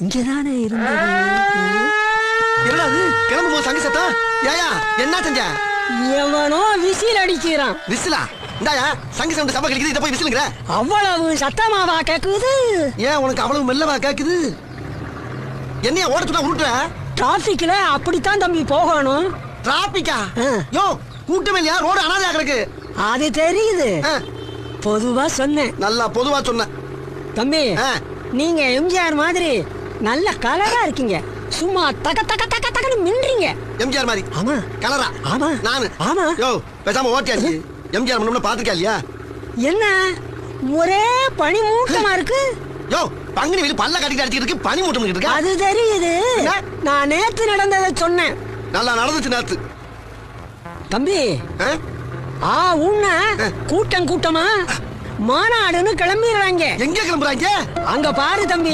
இங்கதானே இருந்தது. என்னது கிளம்பு போ சங்க சத்தம். ஏயா என்ன செஞ்ச? எவனோ விசில் அடிக்கிறான். விசிலா? இந்தாயா சங்க சவுண்ட் சபை கிடைக்குது, இத போய் விசிலுங்கற. அவ்வளவு சத்தமாவா கேக்குது? ஏன் உனக்கு அவ்வளவு மெல்லவா கேக்குது? என்னைய ஓட சொன்னா உருட்டுற? டிராபிக்ல அப்படித்தான் தம்பி போகணும். டிராபிக்கா? யோ கூட்டமே இல்லையா? ரோடு அனாதையா கிடக்கு. அது தெரியுது, பொதுவா சொன்னேன். நல்லா பொதுவா சொன்ன தம்பி. நீங்க எம்ஜிஆர் மாதிரி நல்ல கலரா இருக்கீங்க. சும்மா தக தக தக தகன்னு மின்றீங்க. எம்ஜிஆர் மாதிரி? ஆமா. கலரா? ஆமா. நானு? ஆமா. யோ பேசாம ஓட்டியாச்சு. எம்ஜிஆர் முன்ன பாத்துக்கா இல்லையா? என்ன ஒரே பனி மூட்டமா இருக்கு? யோ பங்குனி வெளி பல்ல கட்டிட்டு அடிச்சிட்டு இருக்கு, பனி மூட்டம் இருக்கு. அது தெரியுது. நான் நேத்து நடந்ததை சொன்னேன். நல்லா நடந்துச்சு நேத்து. தம்பி உன்ன கூட்டம் கூட்டமா மாநாடுன்னு கிளம்பிடுறாங்க. எங்க கிளம்புறாங்க? அங்க பாரு தம்பி.